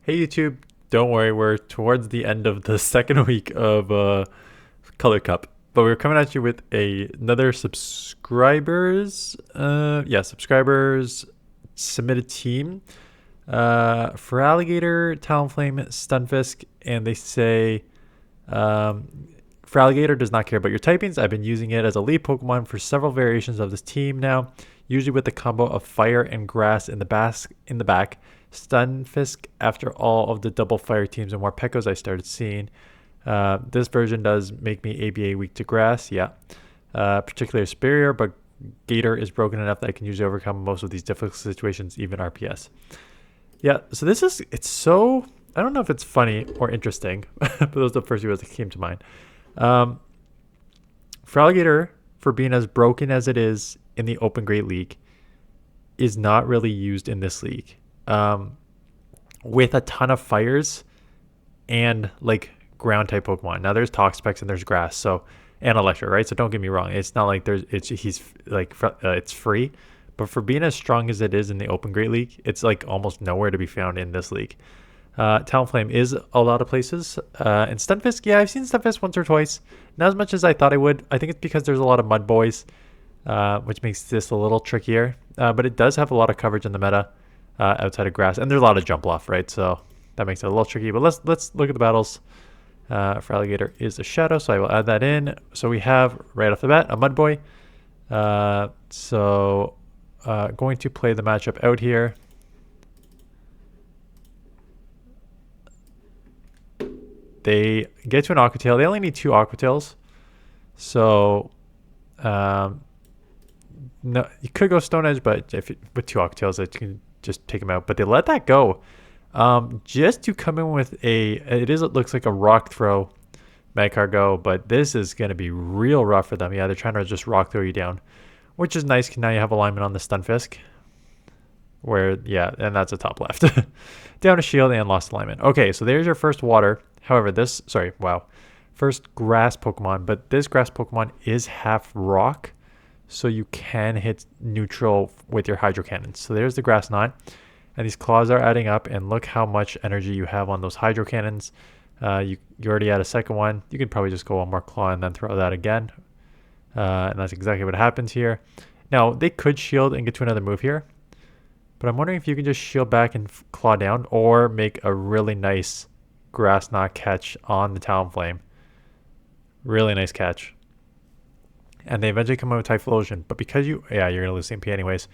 Hey YouTube, don't worry, we're towards the end of the second week of Color Cup, but we're coming at you with another subscribers submitted team. FERALIGATR, talonflame, stunfisk, and they say um, FERALIGATR does not care about your typings. I've been using it as a lead Pokemon for several variations of this team now, usually with the combo of fire and grass in the back. Stunfisk after all of the double fire teams and more Pekos I started seeing. This version does make me ABA weak to grass, yeah. Particularly superior, but Gator is broken enough that I can usually overcome most of these difficult situations, even RPS. Yeah, so it's so, I don't know if it's funny or interesting, but those are the first two words that came to mind. Um, Fraligator, for being as broken as it is in the Open Great League, is not really used in this league. With a ton of fires and like ground type Pokemon. Now there's Toxapex and there's Grass, so and Electro, right? So don't get me wrong. It's not like it's free, but for being as strong as it is in the Open Great League, it's like almost nowhere to be found in this league. Talonflame is a lot of places. And Stunfisk, yeah, I've seen Stunfisk once or twice. Not as much as I thought I would. I think it's because there's a lot of Mud Boys, which makes this a little trickier. But it does have a lot of coverage in the meta outside of Grass, and there's a lot of jump off, right? So that makes it a little tricky. But let's look at the battles. FERALIGATR is a shadow, so I will add that in. So we have right off the bat a Mud Boy. Going to play the matchup out here. They get to an Aqua Tail. They only need 2 Aqua Tails. So, no, you could go Stone Edge, but with 2 Aqua Tails, you can just take them out. But they let that go. Just to come in with it looks like a Rock Throw Magikarp, but this is going to be real rough for them. Yeah, they're trying to just Rock Throw you down, which is nice because now you have alignment on the Stunfisk. And that's a top left. Down a shield and lost alignment. Okay, so there's your first water. However, first grass Pokemon, but this grass Pokemon is half rock, so you can hit neutral with your Hydro Cannons. So there's the grass knot, and these claws are adding up, and look how much energy you have on those Hydro Cannons. You already had a second one. You could probably just go one more claw and then throw that again. And that's exactly what happens here. Now, they could shield and get to another move here, but I'm wondering if you can just shield back and claw down or make a really nice grass knot catch on the Talonflame. Really nice catch. And they eventually come out with Typhlosion, but because you're going to lose CMP anyways,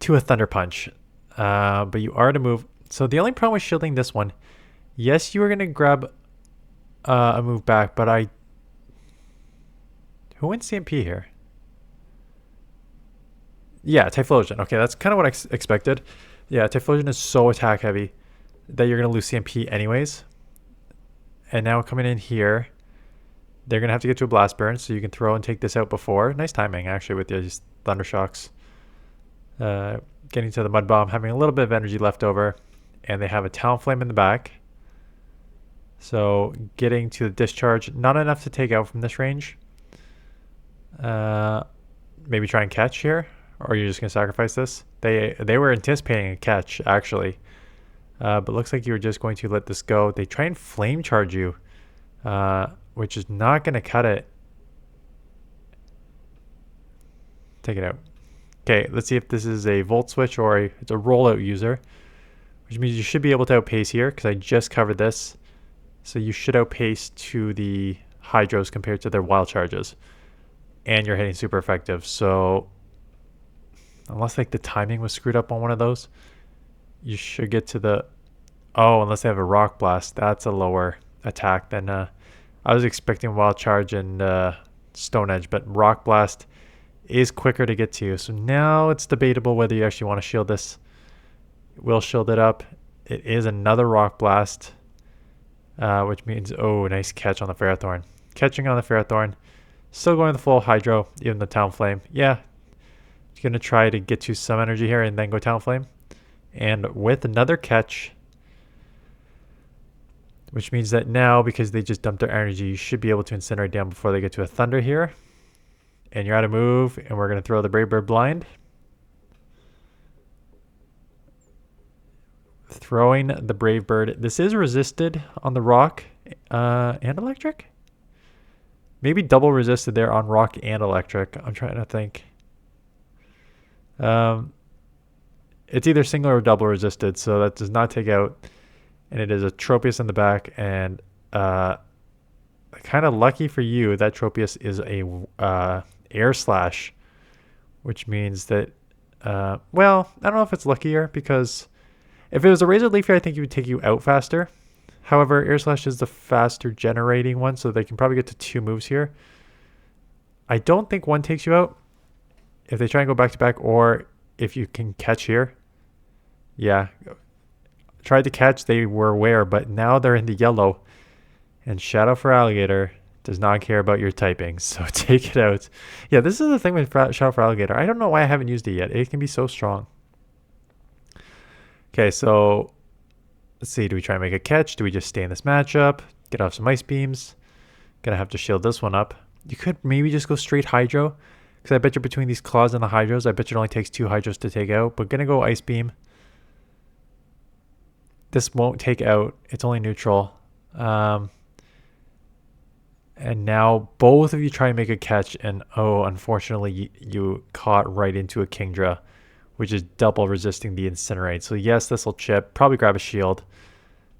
to a Thunder Punch. But you are to move. So the only problem with shielding this one, yes, you are going to grab a move back, but who wins CMP here? Yeah, Typhlosion. Okay, that's kind of what I expected. Yeah, Typhlosion is so attack heavy that you're going to lose CMP anyways. And now coming in here, they're going to have to get to a Blast Burn, so you can throw and take this out before. Nice timing, actually, with these Thunder Shocks. Getting to the Mud Bomb, having a little bit of energy left over. And they have a Talonflame in the back. So getting to the Discharge, not enough to take out from this range. Maybe try and catch here. Or you're just going to sacrifice this? They were anticipating a catch, actually. But looks like you were just going to let this go. They try and Flame Charge you, which is not going to cut it. Take it out. Okay, let's see if this is a Volt Switch or it's a Rollout user, which means you should be able to outpace here because I just covered this. So you should outpace to the Hydros compared to their Wild Charges. And you're hitting super effective. So unless like the timing was screwed up on one of those, you should get to the... Oh, unless they have a Rock Blast. That's a lower attack than... I was expecting Wild Charge and Stone Edge, but Rock Blast is quicker to get to. So now it's debatable whether you actually want to shield this. We'll shield it up. It is another Rock Blast, which means... Oh, nice catch on the Ferrothorn. Catching on the Ferrothorn. Still going the full Hydro, even the Talonflame. Yeah, going to try to get to some energy here and then go Talonflame. And with another catch, which means that now, because they just dumped their energy, you should be able to Incinerate down before they get to a Thunder here. And you're out of move, and we're going to throw the Brave Bird blind. Throwing the Brave Bird. This is resisted on the rock and electric. Maybe double resisted there on rock and electric. I'm trying to think. It's either single or double resisted, so that does not take out. And it is a Tropius in the back, and kind of lucky for you, that Tropius is a air slash, which means that, well, I don't know if it's luckier, because if it was a Razor Leafy, I think it would take you out faster. However, air slash is the faster generating one, so they can probably get to 2 moves here. I don't think one takes you out if they try and go back to back, or if you can catch here. Yeah, tried to catch, they were aware, but now they're in the yellow. And Shadow Feraligator does not care about your typing, so take it out. Yeah, this is the thing with Shadow Feraligator. I don't know why I haven't used it yet. It can be so strong. Okay, so let's see. Do we try and make a catch? Do we just stay in this matchup? Get off some Ice Beams. Gonna have to shield this one up. You could maybe just go straight Hydro, because I bet you between these Claws and the Hydros, I bet you it only takes 2 Hydros to take out. But gonna go Ice Beam. This won't take out. It's only neutral. And now both of you try and make a catch, and oh, unfortunately, you caught right into a Kingdra, which is double resisting the Incinerate. So yes, this will chip. Probably grab a shield.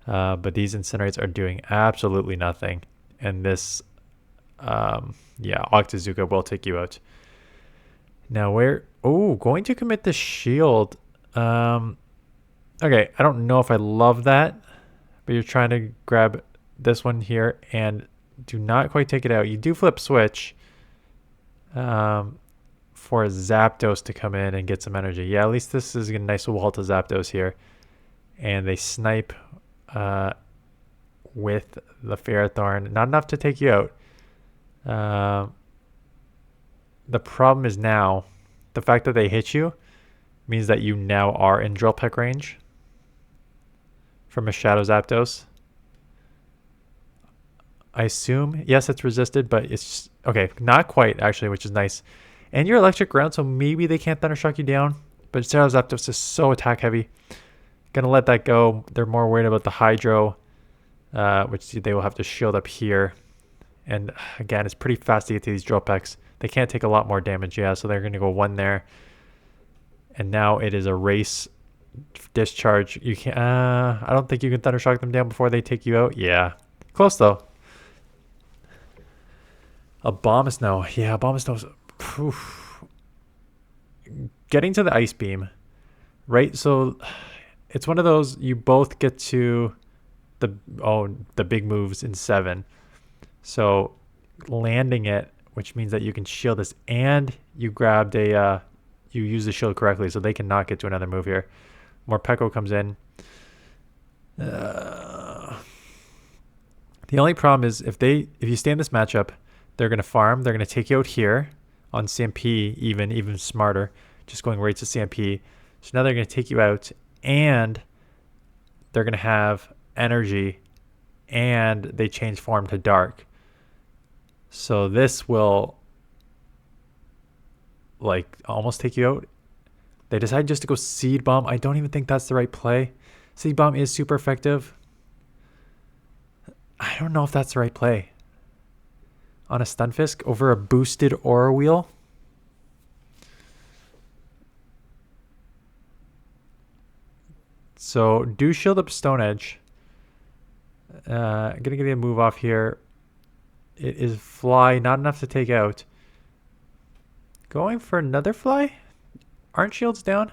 But these Incinerates are doing absolutely nothing. And this, yeah, Octazooka will take you out. Now where... Oh, going to commit the shield. Okay, I don't know if I love that. But you're trying to grab this one here and do not quite take it out. You do flip switch for Zapdos to come in and get some energy. Yeah, at least this is a nice wall to Zapdos here. And they snipe with the Ferrothorn. Not enough to take you out. The problem is now, the fact that they hit you means that you now are in Drill Peck range from a Shadow Zapdos. I assume, yes, it's resisted, but it's okay, not quite actually, which is nice. And you're electric ground, so maybe they can't Thundershock you down. But Shadow Zapdos is so attack heavy. Gonna let that go. They're more worried about the Hydro, which they will have to shield up here. And again, it's pretty fast to get to these Drill Pecks. They can't take a lot more damage, yeah, so they're gonna go 1 there. And now it is a race discharge. You can't. I don't think you can Thundershock them down before they take you out. Yeah, close though. Abomasnow. Yeah, Abomasnow's... Getting to the Ice Beam, right? So it's one of those, you both get to the big moves in 7. So landing it, which means that you can shield this, and you grabbed a... you use the shield correctly, so they cannot get to another move here. Morpeko comes in. The only problem is if you stay in this matchup, they're going to farm. They're going to take you out here on CMP, even smarter, just going right to CMP. So now they're going to take you out, and they're going to have energy, and they change form to dark. So this will like almost take you out. They decide just to go Seed Bomb. I don't even think that's the right play. Seed Bomb is super effective. I don't know if that's the right play. On a Stunfisk over a boosted Aura Wheel. So do shield up Stone Edge. Gonna get a move off here. It is Fly, not enough to take out. Going for another Fly? Aren't shields down?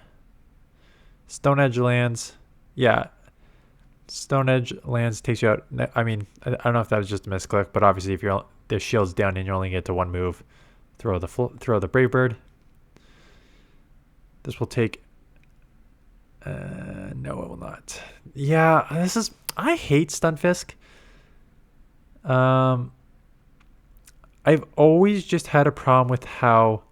Stone Edge lands. Yeah. Stone Edge lands, takes you out. I mean, I don't know if that was just a misclick, but obviously if you're the shield's down and you only get to 1 move, throw the Brave Bird. This will take... no, it will not. Yeah, I hate Stunfisk. I've always just had a problem with how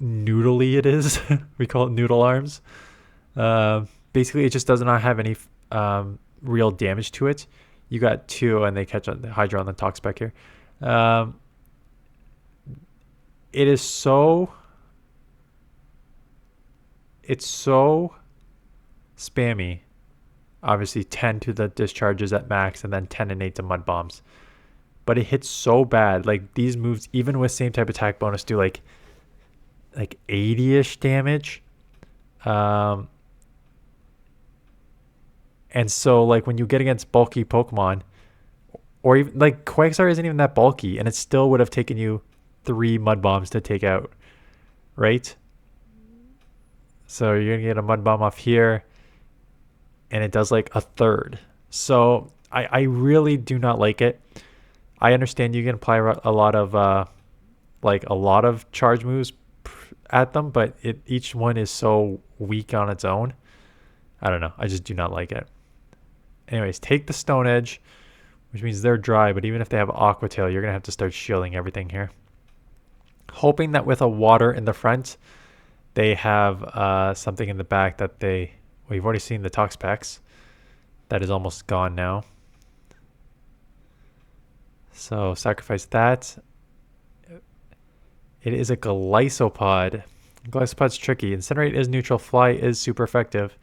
noodly it is. We call it noodle arms. Basically, it just does not have any real damage to it. You got 2, and they catch on the Hydro on the talk spec here. It is so... It's so spammy. Obviously 10 to the discharges at max and then 10 and 8 to mud bombs. But it hits so bad. Like these moves, even with same type attack bonus, do like 80-ish damage. And so like when you get against bulky Pokemon, or even like Quagsire isn't even that bulky, and it still would have taken you 3 mud bombs to take out, right? So you're gonna get a mud bomb off here, and it does like a third. So I really do not like it. I understand you can apply a lot of charge moves at them, but each one is so weak on its own. I don't know. I just do not like it. Anyways, take the Stone Edge, which means they're dry, but even if they have Aqua Tail, you're going to have to start shielding everything here. Hoping that with a water in the front, they have something in the back that well, you've already seen the Toxapex. That is almost gone now. So sacrifice that. It is a Glycopod. Glycopod's tricky. Incinerate is neutral. Fly is super effective.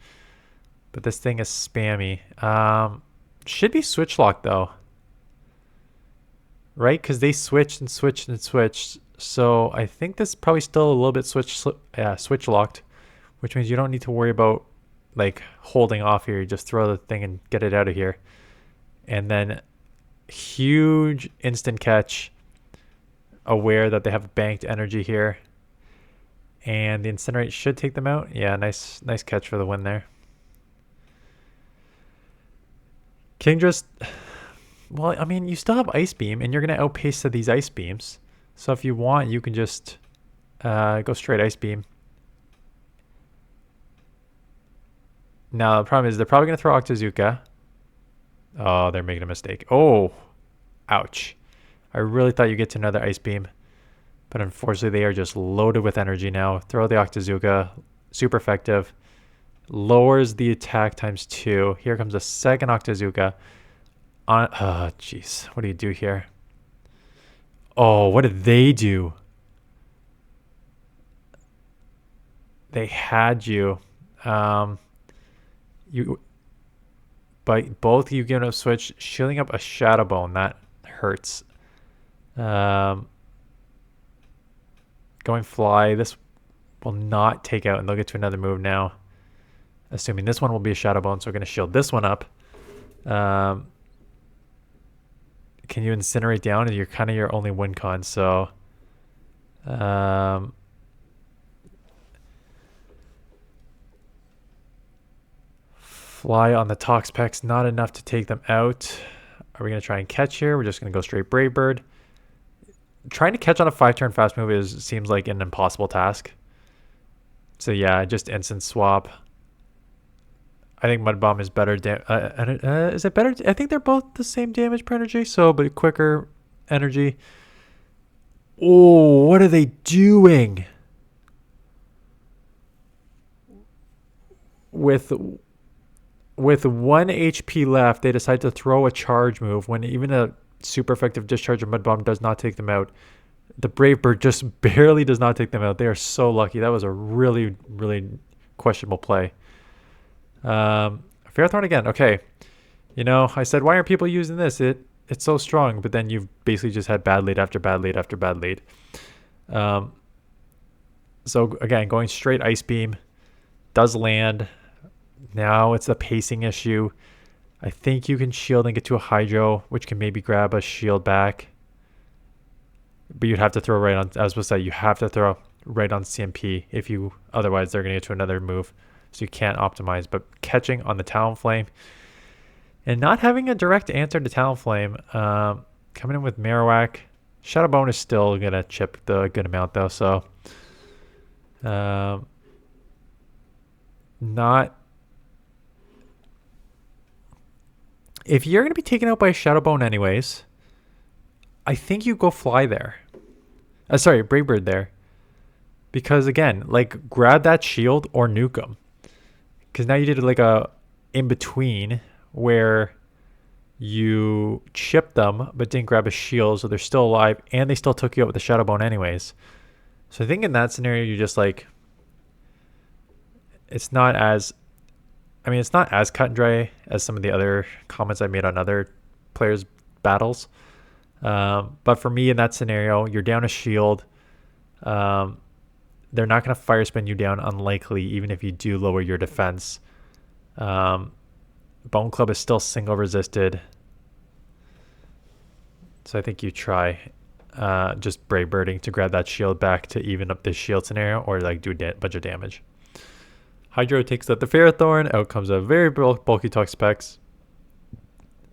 But this thing is spammy. Should be switch locked though. Right? Because they switched and switched and switched. So I think this is probably still a little bit switch locked. Which means you don't need to worry about like holding off here. You just throw the thing and get it out of here. And then huge instant catch. Aware that they have banked energy here. And the Incinerate should take them out. Yeah, nice catch for the win there. Kingdra, well, I mean, you still have Ice Beam, and you're going to outpace these Ice Beams. So if you want, you can just go straight Ice Beam. Now, the problem is they're probably going to throw Octazooka. Oh, they're making a mistake. Oh, ouch. I really thought you'd get to another Ice Beam. But unfortunately, they are just loaded with energy now. Throw the Octazooka. Super effective. Lowers the attack times 2. Here comes a second Octazooka. Oh, jeez. What do you do here? Oh, what did they do? They had you. But both you get a switch. Shielding up a Shadow Bone. That hurts. Going Fly. This will not take out, and they'll get to another move now. Assuming this one will be a Shadow Bone, so we're going to shield this one up. Can you Incinerate down? And you're kind of your only win con, so... Fly on the Toxapex, not enough to take them out. Are we going to try and catch here? We're just going to go straight Brave Bird. Trying to catch on a 5-turn fast move seems like an impossible task. So yeah, just instant swap. I think Mud Bomb is better. Is it better? I think they're both the same damage per energy, but quicker energy. Oh, what are they doing? With 1 HP left, they decide to throw a charge move when even a super effective discharge of Mud Bomb does not take them out. The Brave Bird just barely does not take them out. They are so lucky. That was a really, really questionable play. Ferrothorn again. Okay. You know, I said, why aren't people using this? It's so strong, but then you've basically just had bad lead after bad lead after bad lead. So again, going straight Ice Beam does land. Now it's a pacing issue. I think you can shield and get to a Hydro, which can maybe grab a shield back. But you'd have to throw right on, I was supposed to say, you have to throw right on CMP otherwise they're going to get to another move. So you can't optimize, but catching on the Talonflame and not having a direct answer to Talonflame. Coming in with Marowak. Shadow Bone is still going to chip the good amount though, so not... If you're going to be taken out by a Shadow Bone anyways, I think you go Fly there. Brave Bird there. Because again, like grab that shield or nuke them. Because now you did like a in-between where you chipped them but didn't grab a shield, so they're still alive and they still took you out with the Shadow Bone anyways. So I think in that scenario, you just like... It's not as I mean, it's not as cut and dry as some of the other comments I made on other players' battles. But for me in that scenario, you're down a shield. They're not going to fire spin you down, unlikely, even if you do lower your defense. Bone Club is still single resisted. So I think you try just Brave Birding to grab that shield back to even up this shield scenario, or like do a bunch of damage. Hydro takes out the Ferrothorn. Out comes a very bulky Toxapex.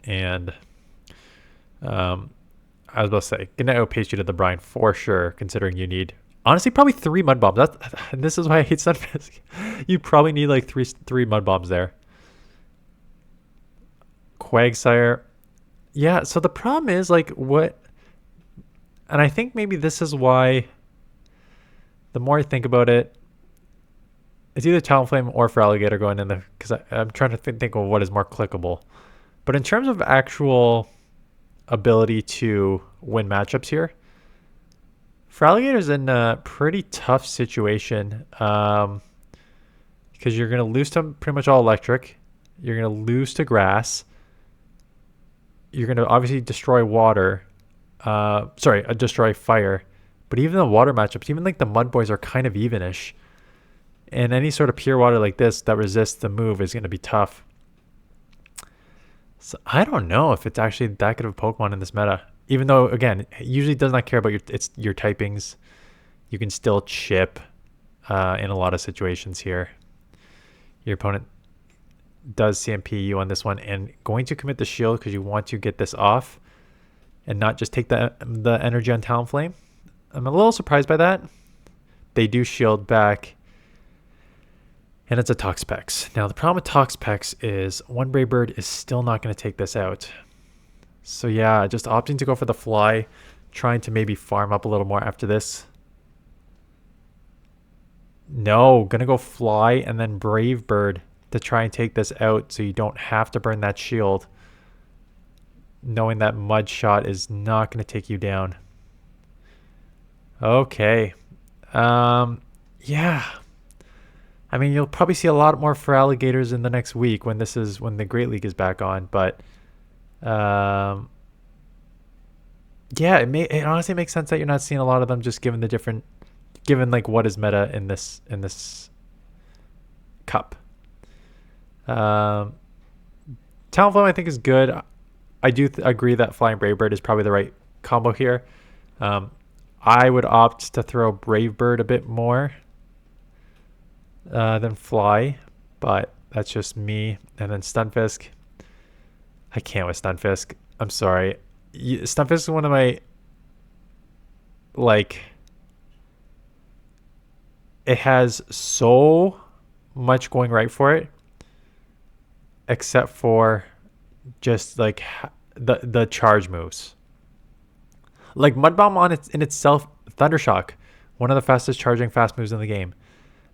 And I was about to say, gonna outpace you to the brine for sure, considering you need, honestly, probably 3 Mud Bombs. This is why I hate Stunfisk. You probably need like three Mud Bombs there. Quagsire. Yeah, so the problem is like what, and I think maybe this is why the more I think about it, it's either Talonflame or FERALIGATR going in there, because I'm trying to think of what is more clickable. But in terms of actual ability to win matchups here, FERALIGATR's in a pretty tough situation because you're going to lose to pretty much all electric. You're going to lose to grass. You're going to obviously destroy water. Destroy fire. But even the water matchups, even like the Mud Boys are kind of evenish. And any sort of pure water like this that resists the move is going to be tough. So I don't know if it's actually that good of a Pokemon in this meta. Even though, again, it usually does not care about your typings. You can still chip in a lot of situations here. Your opponent does CMP you on this one and going to commit the shield because you want to get this off and not just take the energy on Talonflame. I'm a little surprised by that. They do shield back. And it's a Toxapex. Now, the problem with Toxapex is one Brave Bird is still not going to take this out. So, yeah, just opting to go for the fly, trying to maybe farm up a little more after this. No, going to go fly and then Brave Bird to try and take this out so you don't have to burn that shield. Knowing that Mud Shot is not going to take you down. Okay. Yeah. I mean, you'll probably see a lot more FERALIGATRs in the next week when the Great League is back on. But yeah, it honestly makes sense that you're not seeing a lot of them, just given like what is meta in this cup. Talonflame I think is good. I do agree that Flying Brave Bird is probably the right combo here. I would opt to throw Brave Bird a bit more than Fly, but that's just me. And then Stunfisk. I can't with Stunfisk. I'm sorry. Stunfisk is one of my, like, it has so much going right for it, except for just like the charge moves. Like Mud Bomb in itself, Thundershock, one of the fastest charging fast moves in the game.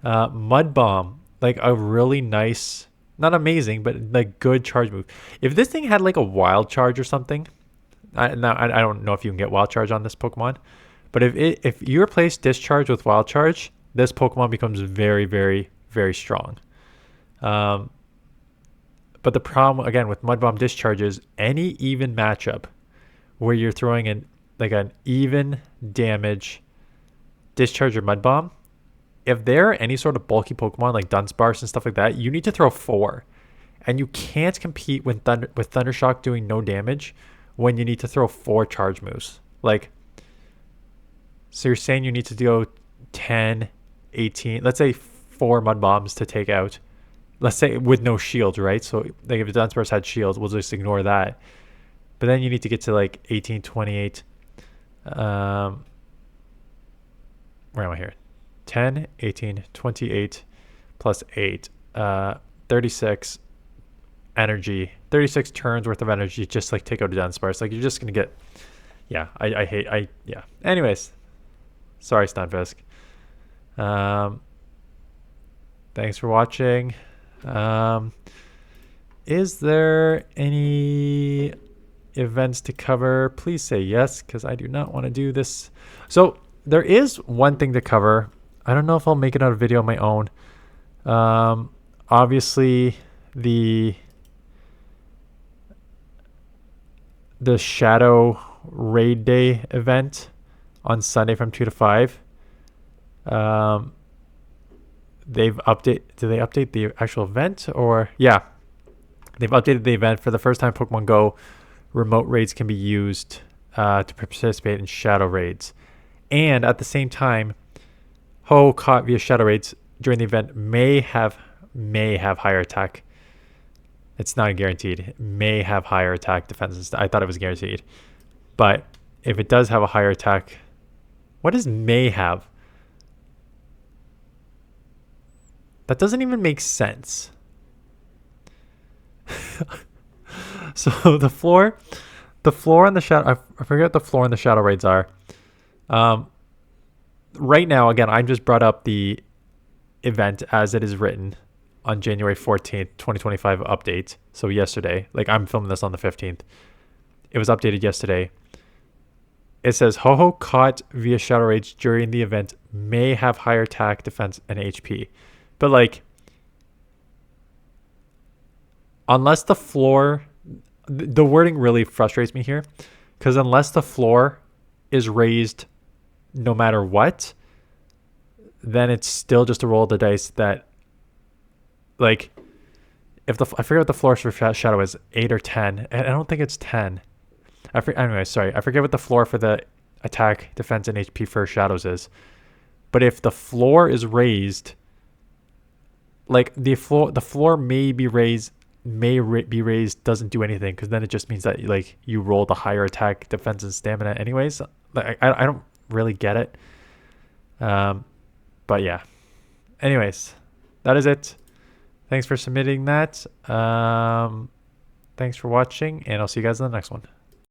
Mud Bomb, like a really nice, not amazing, but like good charge move. If this thing had like a wild charge or something, I don't know if you can get wild charge on this Pokemon, but if you replace discharge with wild charge, this Pokemon becomes very, very, very strong. But the problem again with Mud Bomb discharges, any even matchup where you're throwing in like an even damage discharge or Mud Bomb, if there are any sort of bulky Pokemon like Dunsparce and stuff like that, you need to throw 4. And you can't compete with Thundershock doing no damage when you need to throw 4 charge moves. Like, so you're saying you need to go 10, 18, let's say 4 Mud Bombs to take out. Let's say with no shield, right? So like if Dunsparce had shield, we'll just ignore that. But then you need to get to like 18, 28. Where am I here? 10, 18, 28 plus 8. 36 energy. 36 turns worth of energy just like take out a Dunsparce. Like you're just going to get... Yeah, yeah. Anyways. Sorry, Stunfisk. Thanks for watching. Is there any events to cover? Please say yes, because I do not want to do this. So there is one thing to cover. I don't know if I'll make it out a video on my own. Obviously, the Shadow Raid Day event on Sunday from 2 to 5. Did they update the actual event? Or yeah, they've updated the event. For the first time, Pokemon Go remote raids can be used to participate in shadow raids. And at the same time, Ho caught via shadow raids during the event may have higher attack. It's not guaranteed. It may have higher attack defenses. I thought it was guaranteed. But if it does have a higher attack, what does may have? That doesn't even make sense. So the floor on the shadow, I forget what the floor and the shadow raids are. Right now, again, I just brought up the event as it is written on January 14th, 2025 update. So yesterday, like I'm filming this on the 15th. It was updated yesterday. It says Ho-Ho caught via shadow raids during the event may have higher attack, defense, and HP. But like, unless the floor, the wording really frustrates me here, because unless the floor is raised no matter what, then it's still just a roll of the dice that, like, if I forget what the floor for shadow is, 8 or 10, and I don't think it's 10. Anyway, sorry, I forget what the floor for the attack, defense, and HP for shadows is. But if the floor is raised, like the floor may be raised, doesn't do anything, because then it just means that like you roll the higher attack, defense, and stamina anyways. Like I don't really get it. But yeah. Anyways, that is it. Thanks for submitting that. Thanks for watching, and I'll see you guys in the next one.